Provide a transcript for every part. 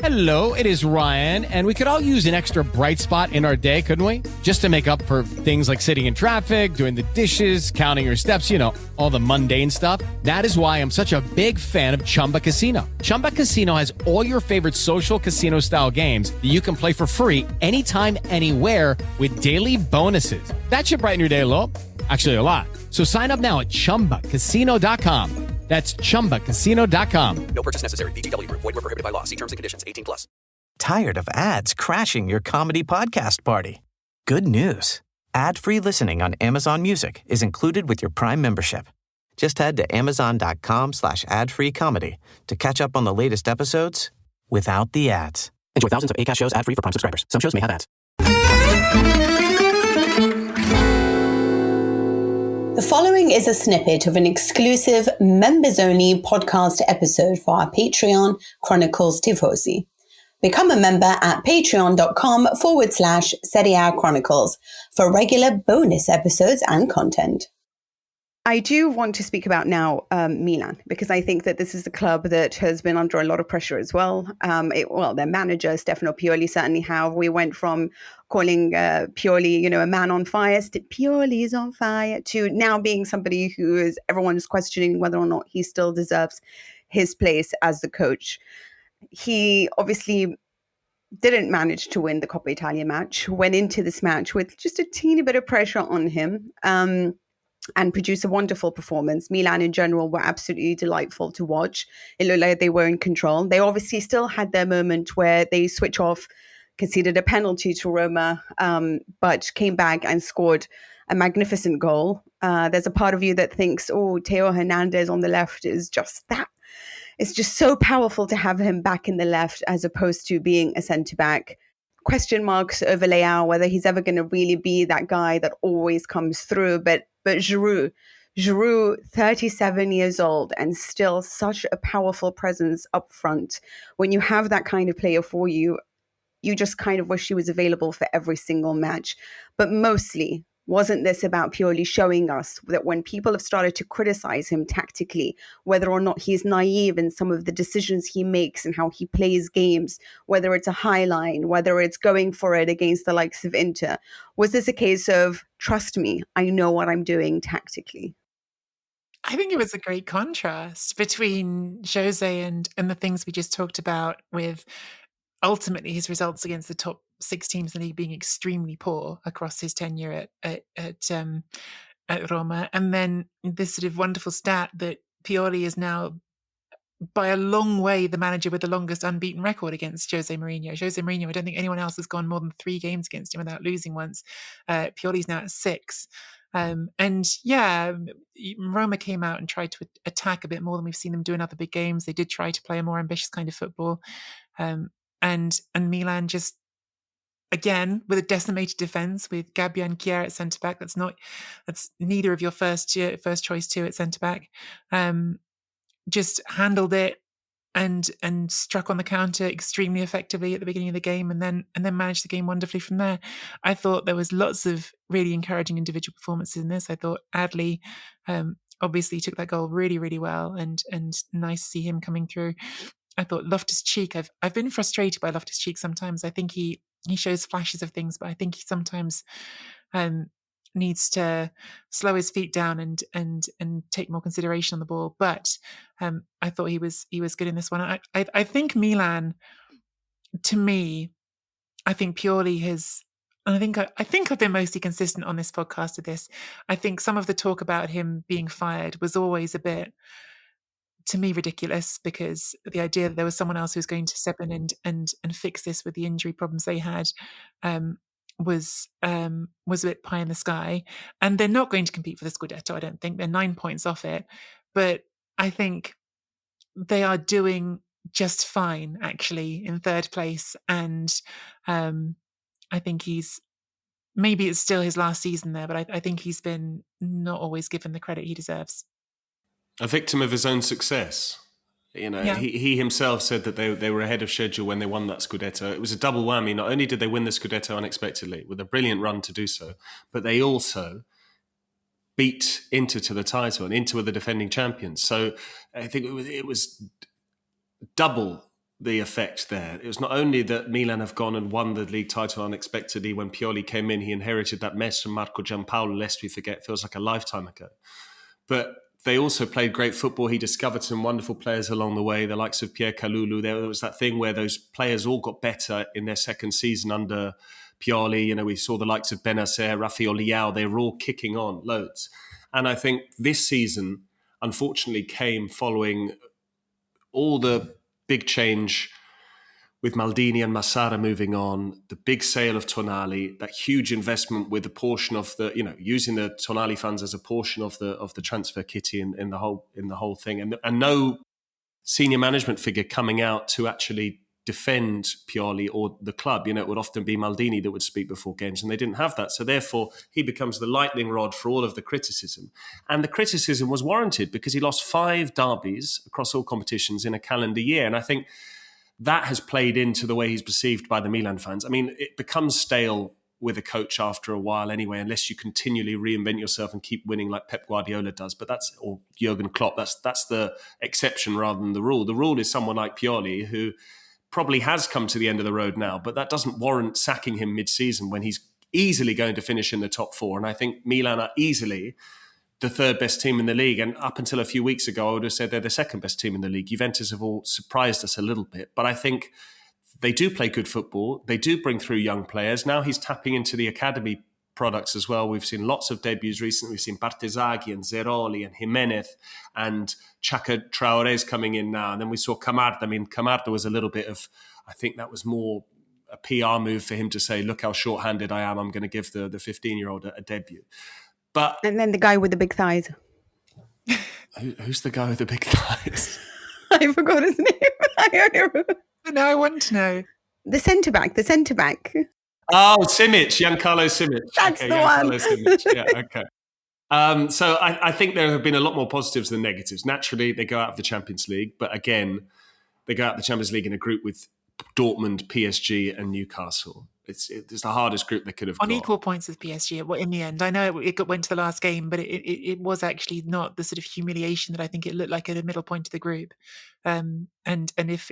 Hello, it is Ryan, and we could all use an extra bright spot in our day, couldn't we? Just to make up for things like sitting in traffic, doing the dishes, counting your steps, all the mundane stuff. That is why I'm such a big fan of Chumba Casino. Chumba Casino has all your favorite social casino-style games that you can play for free anytime, anywhere with daily bonuses. That should brighten your day a little. Actually, a lot. So sign up now at ChumbaCasino.com. That's ChumbaCasino.com. No purchase necessary. VGW Group. Void where prohibited by law. See terms and conditions. 18+. Tired of ads crashing your comedy podcast party? Good news. Ad-free listening on Amazon Music is included with your Prime membership. Just head to amazon.com/ad-free comedy to catch up on the latest episodes without the ads. Enjoy thousands of Acast shows ad-free for Prime subscribers. Some shows may have ads. The following is a snippet of an exclusive members-only podcast episode for our Patreon Chronicles Tifosi. Become a member at patreon.com/Serie A Chronicles for regular bonus episodes and content. I do want to speak about now Milan, because I think that this is a club that has been under a lot of pressure as well. Their manager, Stefano Pioli, certainly have. We went from calling Pioli, a man on fire, Pioli is on fire, to now being somebody who is, everyone is questioning whether or not he still deserves his place as the coach. He obviously didn't manage to win the Coppa Italia match, went into this match with just a teeny bit of pressure on him. And produce a wonderful performance. Milan in general were absolutely delightful to watch. It looked like they were in control. They obviously still had their moment where they switch off, conceded a penalty to Roma, but came back and scored a magnificent goal. There's a part of you that thinks, Theo Hernandez on the left is just that. It's just so powerful to have him back in the left as opposed to being a centre-back. Question marks over Leao, whether he's ever going to really be that guy that always comes through. But Giroud, 37 years old and still such a powerful presence up front. When you have that kind of player for you, you just kind of wish he was available for every single match. But mostly, wasn't this about Pioli showing us that when people have started to criticize him tactically, whether or not he's naive in some of the decisions he makes and how he plays games, whether it's a high line, whether it's going for it against the likes of Inter, was this a case of, trust me, I know what I'm doing tactically? I think it was a great contrast between Jose and the things we just talked about, with ultimately his results against the top 6 teams in the league being extremely poor across his tenure at Roma. And then this sort of wonderful stat that Pioli is now by a long way the manager with the longest unbeaten record against José Mourinho. José Mourinho, I don't think anyone else has gone more than 3 games against him without losing once. Pioli's now at 6. Roma came out and tried to attack a bit more than we've seen them do in other big games. They did try to play a more ambitious kind of football. And Milan just, again, with a decimated defence, with Gabbia and Chiara at centre-back, that's neither of your first choice 2 at centre-back, just handled it and struck on the counter extremely effectively at the beginning of the game, and then managed the game wonderfully from there. I thought there was lots of really encouraging individual performances in this. I thought Adli obviously took that goal really, really well, and nice to see him coming through. I thought Loftus-Cheek, I've been frustrated by Loftus-Cheek sometimes. I think he shows flashes of things, but I think he sometimes needs to slow his feet down and take more consideration on the ball. But I thought he was good in this one. I think Milan, to me, I think Pioli has, and I think I've been mostly consistent on this podcast with this. I think some of the talk about him being fired was always a bit, to me, ridiculous, because the idea that there was someone else who was going to step in and fix this with the injury problems they had was a bit pie in the sky. And they're not going to compete for the Scudetto, I don't think. They're 9 points off it. But I think they are doing just fine, actually, in 3rd place. And I think maybe it's still his last season there, but I think he's been not always given the credit he deserves. A victim of his own success. He himself said that they were ahead of schedule when they won that Scudetto. It was a double whammy. Not only did they win the Scudetto unexpectedly with a brilliant run to do so, but they also beat Inter to the title, and Inter were the defending champions. So I think it was double the effect there. It was not only that Milan have gone and won the league title unexpectedly. When Pioli came in, he inherited that mess from Marco Giampaolo, lest we forget, feels like a lifetime ago. But they also played great football. He discovered some wonderful players along the way, the likes of Pierre Kalulu. There was that thing where those players all got better in their second season under Pioli. We saw the likes of Benacer, Rafael Leao. They were all kicking on loads. And I think this season, unfortunately, came following all the big change with Maldini and Massara moving on, the big sale of Tonali, that huge investment with a portion of the, using the Tonali funds as a portion of the transfer kitty in the whole thing, and no senior management figure coming out to actually defend Pioli or the club. It would often be Maldini that would speak before games, and they didn't have that. So therefore, he becomes the lightning rod for all of the criticism. And the criticism was warranted because he lost 5 derbies across all competitions in a calendar year. And I think that has played into the way he's perceived by the Milan fans. I mean, it becomes stale with a coach after a while anyway, unless you continually reinvent yourself and keep winning like Pep Guardiola does. Or Jurgen Klopp. That's the exception rather than the rule. The rule is someone like Pioli, who probably has come to the end of the road now, but that doesn't warrant sacking him mid-season when he's easily going to finish in the top 4. And I think Milan are easily the 3rd best team in the league. And up until a few weeks ago, I would have said they're the 2nd best team in the league. Juventus have all surprised us a little bit, but I think they do play good football. They do bring through young players. Now he's tapping into the academy products as well. We've seen lots of debuts recently. We've seen Bartesaghi and Zeroli and Jimenez and Chaka Traore's coming in now. And then we saw Camarda. I mean, Camarda was a little bit of, I think that was more a PR move for him to say, look how short-handed I am. I'm going to give the 15-year-old a debut. And then the guy with the big thighs. Who's the guy with the big thighs? I forgot his name. No, I want to know. The centre-back. Oh, Simic, Giancarlo Simic. That's the one. Simic. Yeah, okay. So I think there have been a lot more positives than negatives. Naturally, they go out of the Champions League, but again, they go out of the Champions League in a group with Dortmund, PSG, and Newcastle. It's the hardest group they could have on got. Equal points with PSG. Well, in the end, I know it went to the last game, but it was actually not the sort of humiliation that I think it looked like at the middle point of the group. And if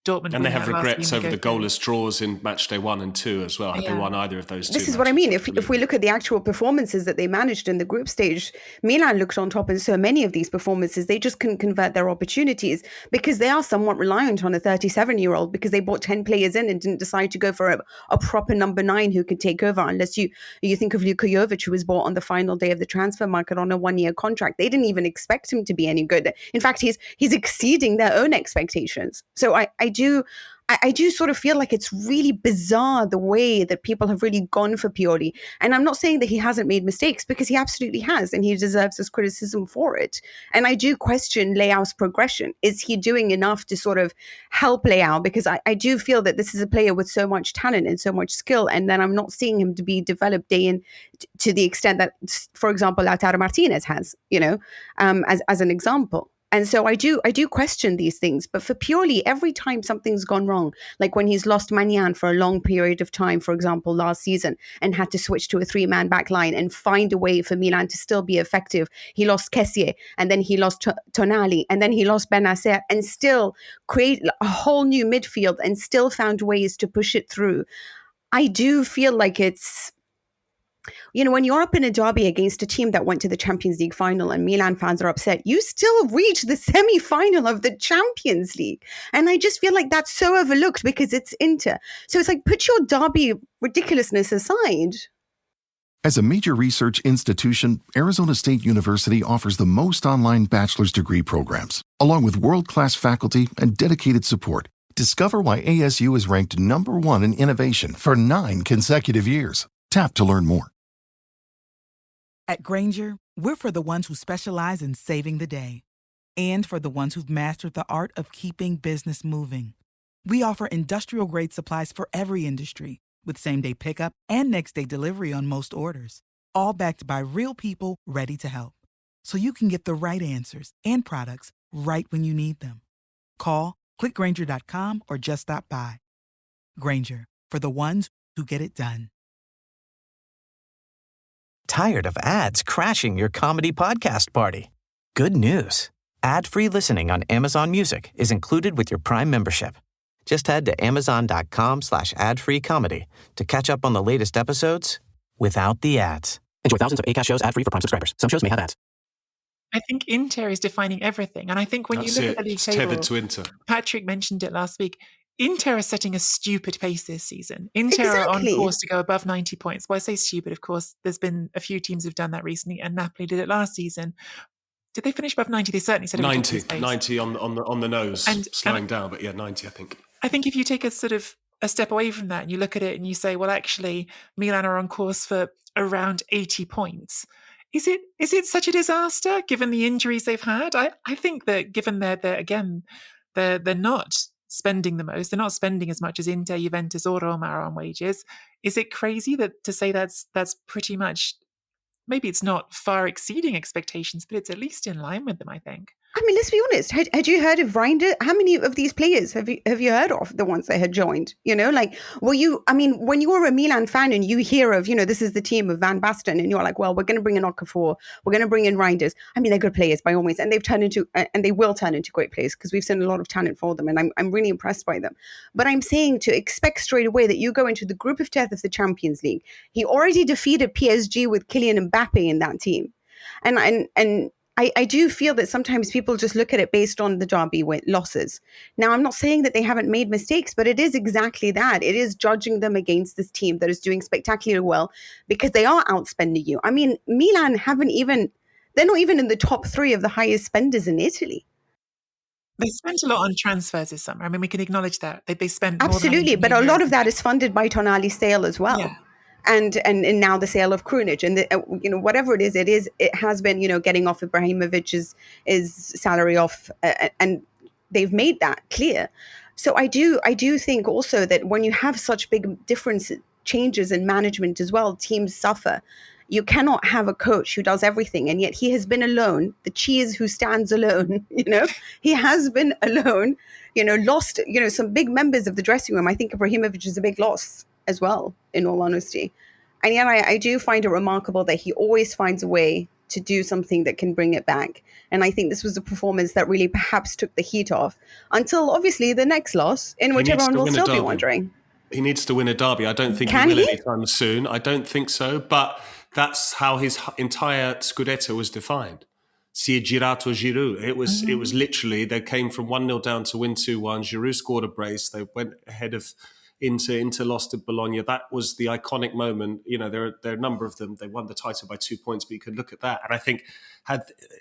Dortmund and they have regrets over the goalless draws in match day 1 and 2 as well. Had they won either of those two? This is what I mean. If we look at the actual performances that they managed in the group stage, Milan looked on top in so many of these performances. They just couldn't convert their opportunities because they are somewhat reliant on a 37-year-old because they bought 10 players in and didn't decide to go for a proper number 9 who could take over. Unless you think of Luka Jovic, who was bought on the final day of the transfer market on a 1-year contract. They didn't even expect him to be any good. In fact, he's exceeding their own expectations. So I do sort of feel like it's really bizarre the way that people have really gone for Pioli. And I'm not saying that he hasn't made mistakes, because he absolutely has, and he deserves his criticism for it. And I do question Leao's progression. Is he doing enough to sort of help Leao? Because I do feel that this is a player with so much talent and so much skill, and then I'm not seeing him to be developed day in to the extent that, for example, Lautaro Martinez has, as an example. And so I do question these things. But for Pioli, every time something's gone wrong, like when he's lost Magnan for a long period of time, for example, last season, and had to switch to a 3-man back line and find a way for Milan to still be effective. He lost Kessie, and then he lost Tonali, and then he lost Benacer, and still create a whole new midfield and still found ways to push it through. I do feel like it's, when you're up in a derby against a team that went to the Champions League final and Milan fans are upset, you still reach the semi-final of the Champions League. And I just feel like that's so overlooked because it's Inter. So it's like, put your derby ridiculousness aside. As a major research institution, Arizona State University offers the most online bachelor's degree programs, along with world-class faculty and dedicated support. Discover why ASU is ranked #1 in innovation for 9 consecutive years. Tap to learn more. At Grainger, we're for the ones who specialize in saving the day, and for the ones who've mastered the art of keeping business moving. We offer industrial-grade supplies for every industry, with same-day pickup and next-day delivery on most orders, all backed by real people ready to help. So you can get the right answers and products right when you need them. Call, click Grainger.com, or just stop by. Grainger, for the ones who get it done. Tired of ads crashing your comedy podcast party? Good news. Ad-free listening on Amazon Music is included with your Prime membership. Just head to amazon.com/ad-free comedy to catch up on the latest episodes without the ads. Enjoy thousands of Acast shows ad-free for Prime subscribers. Some shows may have ads. I think Inter is defining everything. And I think when you look at the league It's table, tethered to Inter. Patrick mentioned it last week, Inter are setting a stupid pace this season. Inter are on Exactly. course to go above 90 points. Well, I say stupid, of course. There's been a few teams who've done that recently, and Napoli did it last season. Did they finish above 90? They certainly set a 90 pace. on the nose, slowing down, but yeah, 90, I think. I think if you take a sort of a step away from that and you look at it and you say, well, actually, Milan are on course for around 80 points. Is it such a disaster given the injuries they've had? I think that given they're not spending the most, they're not spending as much as Inter, Juventus, or Roma are on wages. Is it crazy to say that's pretty much, maybe it's not far exceeding expectations, but it's at least in line with them, I think. I mean, let's be honest. Had you heard of Reinders? How many of these players have you heard of, the ones that had joined? When you were a Milan fan and you hear of, this is the team of Van Basten, and you're like, well, we're going to bring in Okafor, we're going to bring in Reinders. I mean, they're good players by all means, and they will turn into great players because we've seen a lot of talent for them, and I'm really impressed by them. But I'm saying to expect straight away that you go into the group of death of the Champions League. He already defeated PSG with Kylian Mbappe in that team, and I do feel that sometimes people just look at it based on the derby losses. Now, I'm not saying that they haven't made mistakes, but it is exactly that. It is judging them against this team that is doing spectacularly well because they are outspending you. I mean, Milan they're not even in the top 3 of the highest spenders in Italy. They spent a lot on transfers this summer. I mean, we can acknowledge that. They spent Absolutely, but a lot of that is funded by Tonali's sale as well. Yeah. And now the sale of Krunic and whatever it has been getting off Ibrahimovic's salary off and they've made that clear. So I do think also that when you have such big changes in management as well, teams suffer. You cannot have a coach who does everything, and yet he has been alone. The cheese who stands alone, he has been alone. Lost some big members of the dressing room. I think Ibrahimovic is a big loss as well, in all honesty. And yet I do find it remarkable that he always finds a way to do something that can bring it back. And I think this was a performance that really perhaps took the heat off until obviously the next loss, in which everyone will still be wondering. He needs to win a derby. I don't think he will anytime soon. I don't think so. But that's how his entire Scudetto was defined. Si è girato Giroud. It was literally, they came from 1-0 down to win 2-1. Giroud scored a brace. They went ahead of Inter lost to Bologna. That was the iconic moment. There are a number of them. They won the title by 2 points, but you could look at that. And I think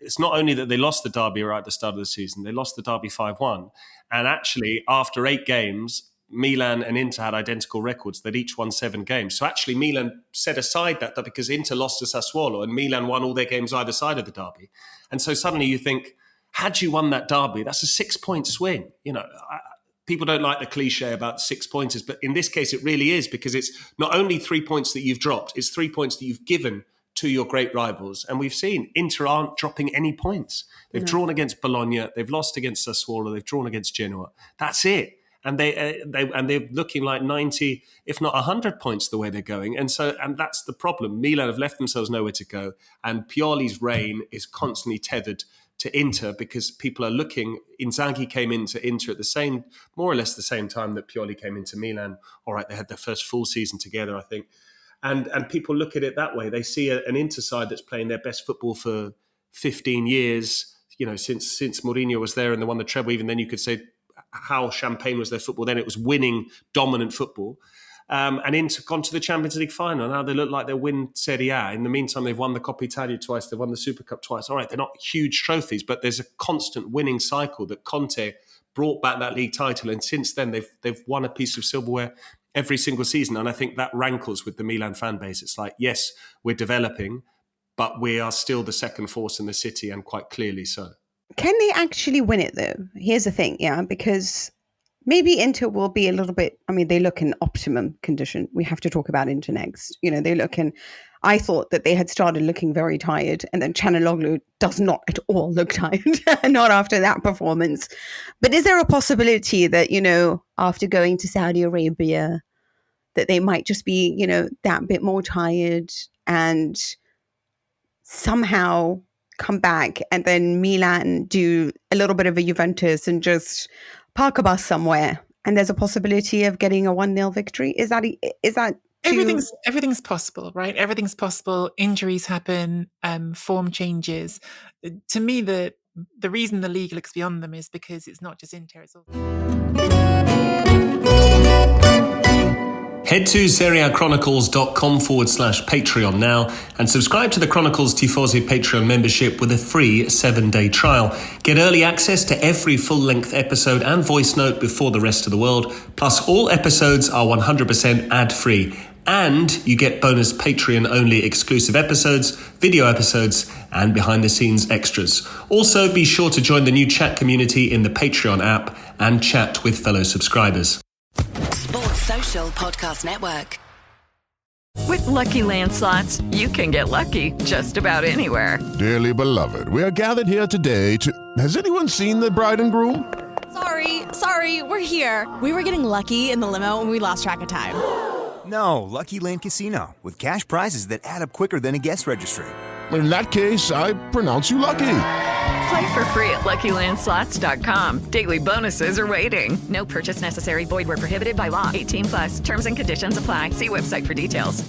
it's not only that they lost the derby right at the start of the season, they lost the derby 5-1. And actually, after 8 games, Milan and Inter had identical records. They'd each won 7 games. So actually, Milan set aside that because Inter lost to Sassuolo and Milan won all their games either side of the derby. And so suddenly you think, had you won that derby, that's a 6-point swing. People don't like the cliche about 6-pointers, but in this case, it really is because it's not only 3 points that you've dropped, it's 3 points that you've given to your great rivals. And we've seen Inter aren't dropping any points. They've drawn against Bologna, they've lost against Sassuolo, they've drawn against Genoa. That's it. And they're looking like 90, if not 100 points the way they're going. And that's the problem. Milan have left themselves nowhere to go. And Pioli's reign is constantly tethered to Inter because people are looking. Inzaghi came into Inter at more or less the same time that Pioli came into Milan. All right, they had their first full season together, I think. And people look at it that way. They see an Inter side that's playing their best football for 15 years, since Mourinho was there and they won the treble. Even then you could say how champagne was their football. Then it was winning, dominant football. And Inter gone to the Champions League final. Now they look like they'll win Serie A. In the meantime, they've won the Coppa Italia twice. They've won the Super Cup twice. All right, they're not huge trophies, but there's a constant winning cycle that Conte brought back that league title. And since then, they've won a piece of silverware every single season. And I think that rankles with the Milan fan base. It's like, yes, we're developing, but we are still the second force in the city and quite clearly so. Can they actually win it though? Here's the thing, because maybe Inter will be a little bit, they look in optimum condition. We have to talk about Inter next. They look in, I thought that they had started looking very tired, and then Çalhanoğlu does not at all look tired, not after that performance. But is there a possibility that, after going to Saudi Arabia, that they might just be, that bit more tired and somehow come back, and then Milan do a little bit of a Juventus and just park a bus somewhere, and there's a possibility of getting a 1-0 victory? Is that everything's possible, right? Everything's possible. Injuries happen, form changes. To me, the reason the league looks beyond them is because it's not just Inter, it's also... Head to SerieAChronicles.com/Patreon now and subscribe to the Chronicles Tifosi Patreon membership with a free 7-day trial. Get early access to every full-length episode and voice note before the rest of the world. Plus, all episodes are 100% ad-free. And you get bonus Patreon-only exclusive episodes, video episodes, and behind-the-scenes extras. Also, be sure to join the new chat community in the Patreon app and chat with fellow subscribers. Sports Social Podcast Network. With Lucky Land Slots, you can get lucky just about anywhere. Dearly beloved, we are gathered here today to... Has anyone seen the bride and groom? Sorry, we're here. We were getting lucky in the limo and we lost track of time. No, Lucky Land Casino, with cash prizes that add up quicker than a guest registry. In that case, I pronounce you lucky. Play for free at LuckyLandSlots.com. Daily bonuses are waiting. No purchase necessary. Void where prohibited by law. 18+. Terms and conditions apply. See website for details.